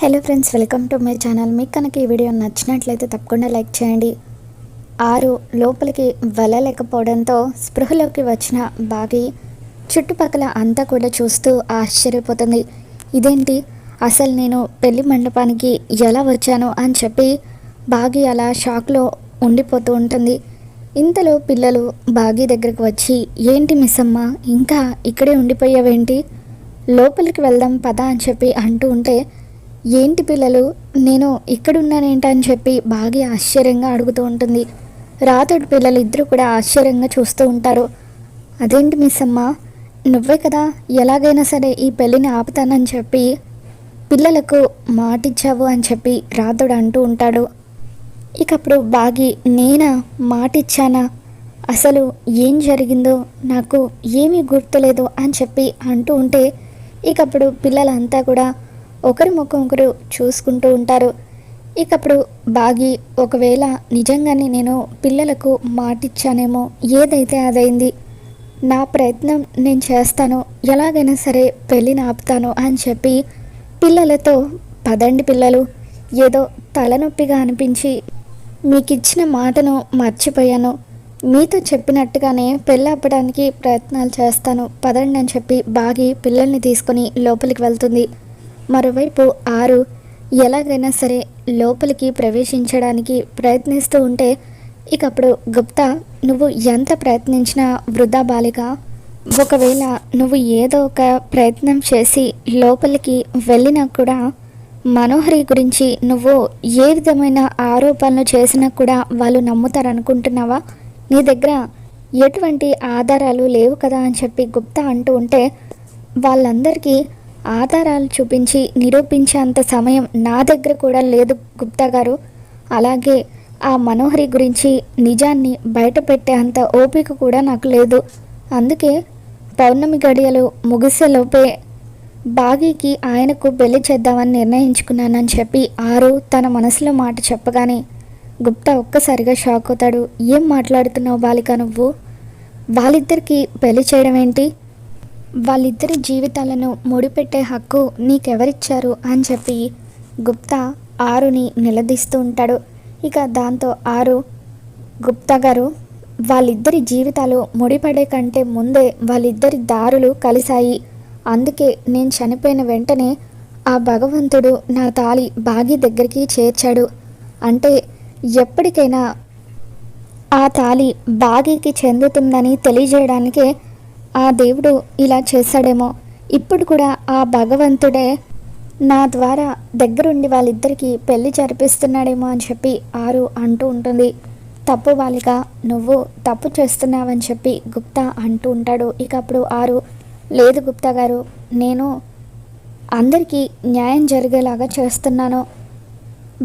Hello friends, welcome to my channel. మీకు కనుక ఈ వీడియో నచ్చినట్లయితే తప్పకుండా లైక్ చేయండి. ఆరు లోపలికి వెళ్ళలేకపోవడంతో స్పృహలోకి వచ్చిన బాగి చుట్టుపక్కల అంతా కూడా చూస్తూ ఆశ్చర్యపోతుంది. ఇదేంటి, అసలు నేను పెళ్లి మండపానికి ఎలా వచ్చాను అని చెప్పి బాగి అలా షాక్లో ఉండిపోతూ ఉంటుంది. ఇంతలో పిల్లలు బాగి దగ్గరకు వచ్చి, ఏంటి మిస్ అమ్మ, ఇంకా ఇక్కడే ఉండిపోయావేంటి, లోపలికి వెళ్దాం పద అని చెప్పి అంటూ ఉంటే, ఏంటి పిల్లలు, నేను ఇక్కడున్నానేంటని చెప్పి బాగా ఆశ్చర్యంగా అడుగుతూ ఉంటుంది. రాతోటి పిల్లలు ఇద్దరు కూడా ఆశ్చర్యంగా చూస్తూ ఉంటారు. అదేంటి మిస్ అమ్మ, నువ్వే కదా ఎలాగైనా సరే ఈ పెళ్ళిని ఆపుతానని చెప్పి పిల్లలకు మాటిచ్చావు అని చెప్పి రాతోడు అంటూ ఉంటాడు. ఇకప్పుడు బాగి, నేనా మాటిచ్చానా, అసలు ఏం జరిగిందో నాకు ఏమీ గుర్తులేదు అని చెప్పి అంటూ ఉంటే, ఇకప్పుడు పిల్లలంతా కూడా ఒకరి ముఖం ఒకరు చూసుకుంటూ ఉంటారు. ఇకప్పుడు బాగి, ఒకవేళ నిజంగానే నేను పిల్లలకు మాటిచ్చానేమో, ఏదైతే అదైంది, నా ప్రయత్నం నేను చేస్తాను, ఎలాగైనా సరే పెళ్ళిని ఆపుతాను అని చెప్పి పిల్లలతో, పదండి పిల్లలు, ఏదో తలనొప్పిగా అనిపించి మీకు ఇచ్చిన మాటను మర్చిపోయాను, మీతో చెప్పినట్టుగానే పెళ్ళి ఆపడానికి ప్రయత్నాలు చేస్తాను, పదండి అని చెప్పి బాగి పిల్లల్ని తీసుకొని లోపలికి వెళ్తుంది. మరోవైపు ఆరు ఎలాగైనా సరే లోపలికి ప్రవేశించడానికి ప్రయత్నిస్తూ ఉంటే, ఇకప్పుడు గుప్తా, నువ్వు ఎంత ప్రయత్నించినా వృధా బాలిక, ఒకవేళ నువ్వు ఏదో ఒక ప్రయత్నం చేసి లోపలికి వెళ్ళినా కూడా మనోహరి గురించి నువ్వు ఏ విధమైన ఆరోపణలు చేసినా కూడా వాళ్ళు నమ్ముతారనుకుంటున్నావా, నీ దగ్గర ఎటువంటి ఆధారాలు లేవు కదా అని చెప్పి గుప్తా అంటూ ఉంటే, వాళ్ళందరికీ ఆధారాలు చూపించి నిరూపించేంత సమయం నా దగ్గర కూడా లేదు గుప్తా గారు, అలాగే ఆ మనోహరి గురించి నిజాన్ని బయట పెట్టే అంత ఓపిక కూడా నాకు లేదు, అందుకే పౌర్ణమి గడియలు ముగిసేలోపే బాగీకి ఆయనకు పెళ్లి చేద్దామని నిర్ణయించుకున్నానని చెప్పి ఆరు తన మనసులో మాట చెప్పగానే గుప్తా ఒక్కసారిగా షాక్ అవుతాడు. ఏం మాట్లాడుతున్నావు బాలిక, నువ్వు వాళ్ళిద్దరికీ పెళ్లి చేయడం ఏంటి, వాళ్ళిద్దరి జీవితాలను ముడిపెట్టే హక్కు నీకెవరిచ్చారు అని చెప్పి గుప్తా ఆరుని నిలదీస్తూ ఉంటాడు. ఇక దాంతో ఆరు, గుప్తా గారు, వాళ్ళిద్దరి జీవితాలు ముడిపడే కంటే ముందే వాళ్ళిద్దరి దారులు కలిశాయి, అందుకే నేను చనిపోయిన వెంటనే ఆ భగవంతుడు నా తాళి బాగి దగ్గరికి చేర్చాడు, అంటే ఎప్పటికైనా ఆ తాళి బాగికి చెందుతుందని తెలియజేయడానికే ఆ దేవుడు ఇలా చేశాడేమో, ఇప్పుడు కూడా ఆ భగవంతుడే నా ద్వారా దగ్గరుండి వాళ్ళిద్దరికీ పెళ్లి జరిపిస్తున్నాడేమో అని చెప్పి ఆరు అంటూ ఉంటుంది. తప్పు బాలిక, నువ్వు తప్పు చేస్తున్నావని చెప్పి గుప్తా అంటూ ఉంటాడు. ఇక అప్పుడు ఆరు, లేదు గుప్తా గారు, నేను అందరికీ న్యాయం జరిగేలాగా చేస్తున్నాను,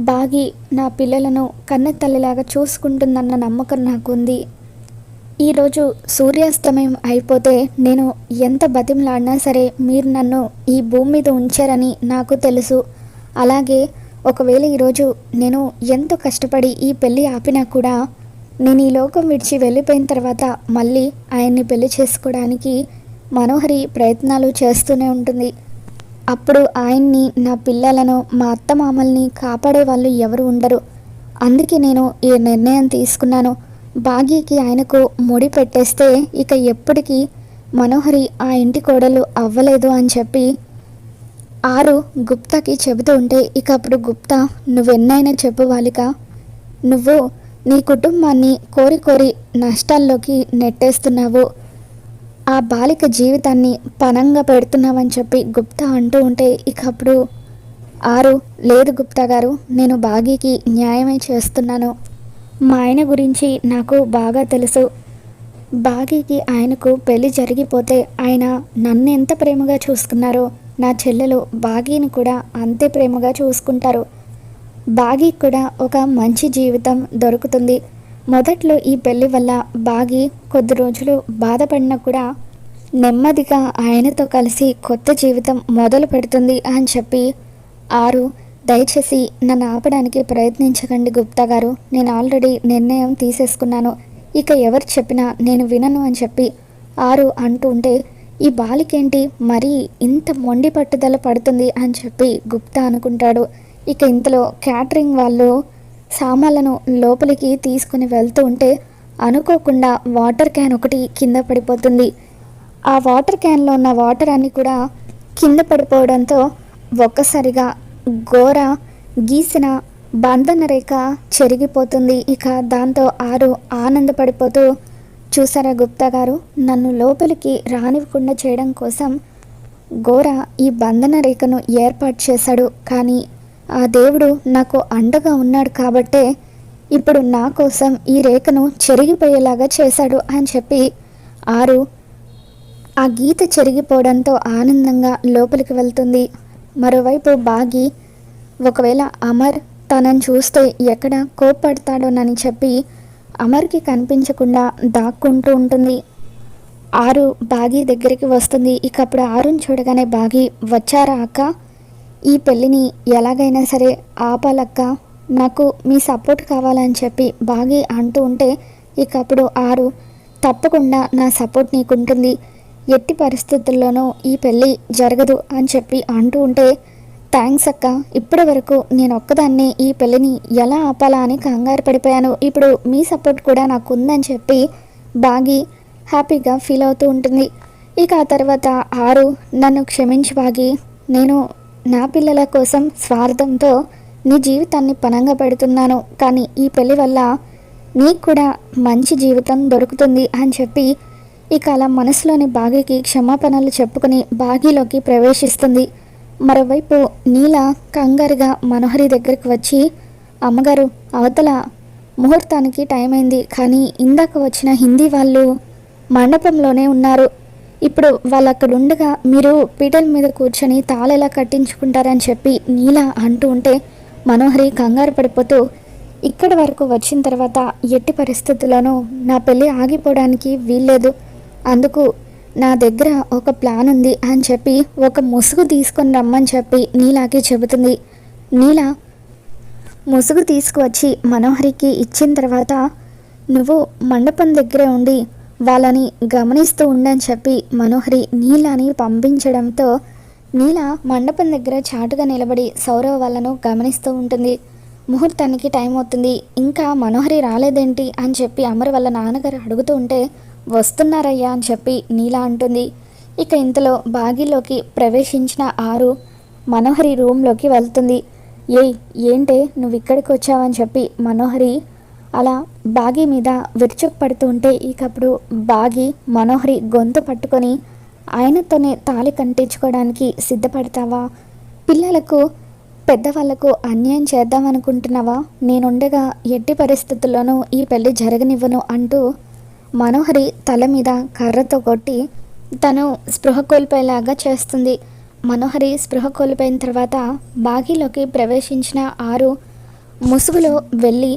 బాగి నా పిల్లలను కన్న తల్లిలాగా చూసుకుంటుందన్న నమ్మకం నాకుంది, ఈరోజు సూర్యాస్తమయం అయిపోతే నేను ఎంత బతిమలాడినా సరే మీరు నన్ను ఈ భూమి మీద ఉంచారని నాకు తెలుసు, అలాగే ఒకవేళ ఈరోజు నేను ఎంతో కష్టపడి ఈ పెళ్ళి ఆపినా కూడా నేను ఈ లోకం విడిచి వెళ్ళిపోయిన తర్వాత మళ్ళీ ఆయన్ని పెళ్లి చేసుకోవడానికి మనోహరి ప్రయత్నాలు చేస్తూనే ఉంటుంది, అప్పుడు ఆయన్ని, నా పిల్లలను, మా అత్తమామల్ని కాపాడే వాళ్ళు ఎవరు ఉండరు, అందుకే నేను ఈ నిర్ణయం తీసుకున్నాను, బాగీకి ఆయనకు ముడి పెట్టేస్తే ఇక ఎప్పటికీ మనోహరి ఆ ఇంటి కోడలు అవ్వలేదు అని చెప్పి ఆరు గుప్తాకి చెబుతూ ఉంటే, ఇక అప్పుడు గుప్తా, నువ్వెన్నైనా చెప్పు బాలిక, నువ్వు నీ కుటుంబాన్ని కోరి కోరి నష్టాల్లోకి నెట్టేస్తున్నావు, ఆ బాలిక జీవితాన్ని పనంగా పెడుతున్నావని చెప్పి గుప్తా అంటూ ఉంటే, ఇక అప్పుడు ఆరు, లేదు గుప్తా గారు, నేను బాగీకి న్యాయమే చేస్తున్నాను, మా ఆయన గురించి నాకు బాగా తెలుసు, బాగీకి ఆయనకు పెళ్లి జరిగిపోతే ఆయన నన్ను ఎంత ప్రేమగా చూసుకున్నారో నా చెల్లెలు బాగీని కూడా అంతే ప్రేమగా చూసుకుంటారు, బాగీకి కూడా ఒక మంచి జీవితం దొరుకుతుంది, మొదట్లో ఈ పెళ్లి వల్ల బాగీ కొద్ది రోజులు బాధపడినా కూడా నెమ్మదిగా ఆయనతో కలిసి కొత్త జీవితం మొదలు పెడుతుంది అని చెప్పి ఆరు, దయచేసి నన్ను ఆపడానికి ప్రయత్నించకండి గుప్తా గారు, నేను ఆల్రెడీ నిర్ణయం తీసేసుకున్నాను, ఇక ఎవరు చెప్పినా నేను వినను అని చెప్పి ఆరు అంటూ ఉంటే, ఈ బాలికేంటి మరీ ఇంత మొండి పట్టుదల పడుతుంది అని చెప్పి గుప్తా అనుకుంటాడు. ఇక ఇంతలో క్యాటరింగ్ వాళ్ళు సామాన్లను లోపలికి తీసుకుని వెళ్తూ ఉంటే అనుకోకుండా వాటర్ క్యాన్ ఒకటి కింద పడిపోతుంది. ఆ వాటర్ క్యాన్లో ఉన్న వాటర్ అన్నీ కూడా కింద పడిపోవడంతో ఒక్కసారిగా ఘోర గీసిన బంధన రేఖ చెరిగిపోతుంది. ఇక దాంతో ఆరు ఆనందపడిపోతూ, చూసారా గుప్తా గారు, నన్ను లోపలికి రానివ్వకుండా చేయడం కోసం ఘోర ఈ బంధన రేఖను ఏర్పాటు చేశాడు. కానీ ఆ దేవుడు నాకు అండగా ఉన్నాడు కాబట్టే ఇప్పుడు నా కోసం ఈ రేఖను చెరిగిపోయేలాగా చేశాడు అని చెప్పి ఆరు ఆ గీత చెరిగిపోవడంతో ఆనందంగా లోపలికి వెళ్తుంది. మరోవైపు బాగి ఒకవేళ అమర్ తనని చూస్తే ఎక్కడ కోప్పడతాడోనని చెప్పి అమర్కి కనిపించకుండా దాక్కుంటూ ఉంటుంది. ఆరు బాగి దగ్గరికి వస్తుంది. ఇక అప్పుడు ఆరుని చూడగానే బాగి, వచ్చారా అక్క, ఈ పెళ్ళిని ఎలాగైనా సరే ఆపాలక్క, నాకు మీ సపోర్ట్ కావాలని చెప్పి బాగి అంటూ ఉంటే ఇక అప్పుడు ఆరు, తప్పకుండా నా సపోర్ట్ నీకుంటుంది, ఎట్టి పరిస్థితుల్లోనూ ఈ పెళ్ళి జరగదు అని చెప్పి అంటూ ఉంటే, థ్యాంక్స్ అక్క, ఇప్పటి వరకు నేను ఒక్కదాన్ని ఈ పెళ్ళిని ఎలా ఆపాలా అని కంగారు పడిపోయాను, ఇప్పుడు మీ సపోర్ట్ కూడా నాకు ఉందని చెప్పి బాగి హ్యాపీగా ఫీల్ అవుతూ ఉంటుంది. ఇక ఆ తర్వాత ఆరు, నన్ను క్షమించి బాగి, నేను నా పిల్లల కోసం స్వార్థంతో నీ జీవితాన్ని పణంగా పెడుతున్నాను, కానీ ఈ పెళ్ళి వల్ల నీకు కూడా మంచి జీవితం దొరుకుతుంది అని చెప్పి ఇక అలా మనసులోని బాగికి క్షమాపణలు చెప్పుకొని బాగిలోకి ప్రవేశిస్తుంది. మరోవైపు నీల కంగారుగా మనోహరి దగ్గరికి వచ్చి, అమ్మగారు, అవతల ముహూర్తానికి టైం అయింది, కానీ ఇందాక వచ్చిన హిందీ వాళ్ళు మండపంలోనే ఉన్నారు, ఇప్పుడు వాళ్ళు అక్కడ ఉండగా మీరు పీటల మీద కూర్చొని తాళెలా కట్టించుకుంటారని చెప్పి నీల అంటూ ఉంటే మనోహరి కంగారు పడిపోతూ, ఇక్కడి వరకు వచ్చిన తర్వాత ఎట్టి పరిస్థితుల్లోనూ నా పెళ్ళి ఆగిపోవడానికి వీల్లేదు, అందుకు నా దగ్గర ఒక ప్లాన్ ఉంది అని చెప్పి ఒక ముసుగు తీసుకొని రమ్మని చెప్పి నీలాకి చెబుతుంది. నీల ముసుగు తీసుకువచ్చి మనోహరికి ఇచ్చిన తర్వాత, నువ్వు మండపం దగ్గరే ఉండి వాళ్ళని గమనిస్తూ ఉండని చెప్పి మనోహరి నీలాని పంపించడంతో నీల మండపం దగ్గర చాటుగా నిలబడి సౌరవ్ వాళ్ళను గమనిస్తూ ఉంటుంది. ముహూర్తానికి టైం అవుతుంది, ఇంకా మనోహరి రాలేదేంటి అని చెప్పి అమర్ వాళ్ళ నాన్నగారు అడుగుతూ ఉంటే, వస్తున్నారయ్యా అని చెప్పి నీల అంటుంది. ఇక ఇంతలో బాగిలోకి ప్రవేశించిన ఆరు మనోహరి రూమ్లోకి వెళ్తుంది. ఏంటే నువ్వు ఇక్కడికి వచ్చావని చెప్పి మనోహరి అలా బాగి మీద విరుచుకు పడుతూ ఉంటే ఇకప్పుడు బాగి మనోహరి గొంతు పట్టుకొని, ఆయనతోనే తాళి కంటించుకోవడానికి సిద్ధపడతావా, పిల్లలకు పెద్దవాళ్లకు అన్యాయం చేద్దామనుకుంటున్నావా, నేనుండగా ఎట్టి పరిస్థితుల్లోనూ ఈ పెళ్ళి జరగనివ్వను అంటూ మనోహరి తల మీద కర్రతో కొట్టి తను స్పృహ కోల్పోయేలాగా చేస్తుంది. మనోహరి స్పృహ కోల్పోయిన తర్వాత బాగిలోకి ప్రవేశించిన ఆరు ముసుగులో వెళ్ళి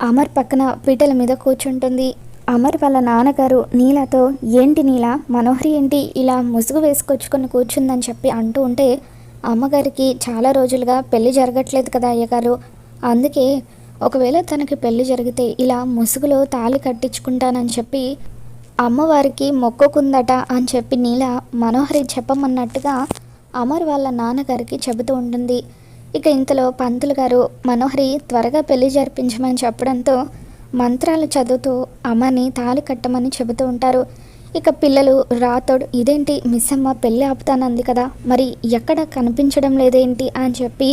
అమర్ పక్కన పీటల మీద కూర్చుంటుంది. అమర్ వాళ్ళ నాన్నగారు నీలతో, ఏంటి నీల, మనోహరి ఏంటి ఇలా ముసుగు వేసుకొచ్చుకొని కూర్చుందని చెప్పి అంటూ ఉంటే, అమ్మగారికి చాలా రోజులుగా పెళ్ళి జరగట్లేదు కదా అయ్యగారు, అందుకే ఒకవేళ తనకి పెళ్ళి జరిగితే ఇలా ముసుగులో తాళి కట్టించుకుంటానని చెప్పి అమ్మవారికి మొక్కుకుందట అని చెప్పి నీల మనోహరి చెప్పమన్నట్టుగా అమర్ వాళ్ళ నాన్నగారికి చెబుతూ ఉంటుంది. ఇక ఇంతలో పంతులు గారు మనోహరి త్వరగా పెళ్లి జరిపించమని చెప్పడంతో మంత్రాలు చదువుతూ అమ్మని తాళి కట్టమని చెబుతూ ఉంటారు. ఇక పిల్లలు రాతోడు, ఇదేంటి మిస్ అమ్మ పెళ్ళి ఆపుతానంది కదా, మరి ఎక్కడ కనిపించడం లేదేంటి అని చెప్పి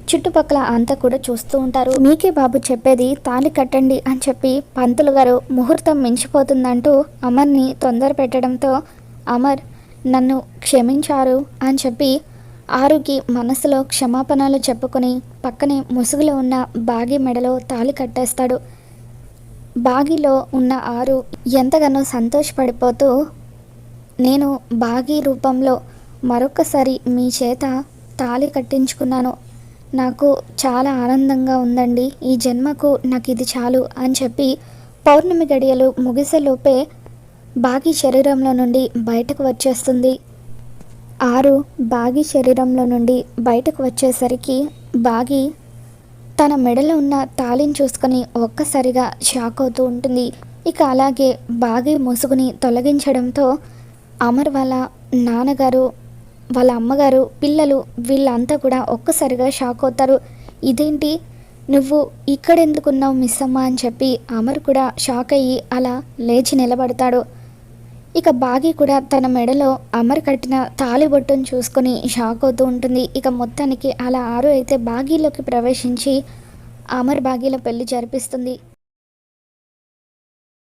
చుట్టుపక్కల అంతా కూడా చూస్తూ ఉంటారు. మీకే బాబు చెప్పేది, తాళి కట్టండి అని చెప్పి పంతులు గారు ముహూర్తం మించిపోతుందంటూ అమర్ని తొందర పెట్టడంతో అమర్, నన్ను క్షమించారు అని చెప్పి ఆరుకి మనసులో క్షమాపణలు చెప్పుకొని పక్కనే ముసుగులో ఉన్న బాగి మెడలో తాళి కట్టేస్తాడు. బాగిలో ఉన్న ఆరు ఎంతగానో సంతోషపడిపోతూ, నేను బాగి రూపంలో మరొకసారి మీ చేత తాళి కట్టించుకున్నాను, నాకు చాలా ఆనందంగా ఉందండి, ఈ జన్మకు నాకు ఇది చాలు అని చెప్పి పౌర్ణమి గడియలు ముగిసేలోపే బాగి శరీరంలో నుండి బయటకు వచ్చేస్తుంది. ఆరు బాగి శరీరంలో నుండి బయటకు వచ్చేసరికి బాగి తన మెడలో ఉన్న తాళిని చూసుకొని ఒక్కసారిగా షాక్ అవుతూ ఉంటుంది. ఇక అలాగే బాగి ముసుగుని తొలగించడంతో అమర్ వాళ్ళ నాన్నగారు, వాళ్ళ అమ్మగారు, పిల్లలు వీళ్ళంతా కూడా ఒక్కసారిగా షాక్ అవుతారు. ఇదేంటి, నువ్వు ఇక్కడెందుకున్నావు మిస్ అమ్మ అని చెప్పి అమర్ కూడా షాక్ అయ్యి అలా లేచి నిలబడతాడు. ఇక బాగి కూడా తన మెడలో అమర్ కట్టిన తాళిబొట్టును చూసుకొని షాక్ అవుతూ ఉంటుంది. ఇక మొత్తానికి అలా ఆరు అయితే బాగీలోకి ప్రవేశించి అమర్ బాగీల పెళ్లి జరిపిస్తుంది.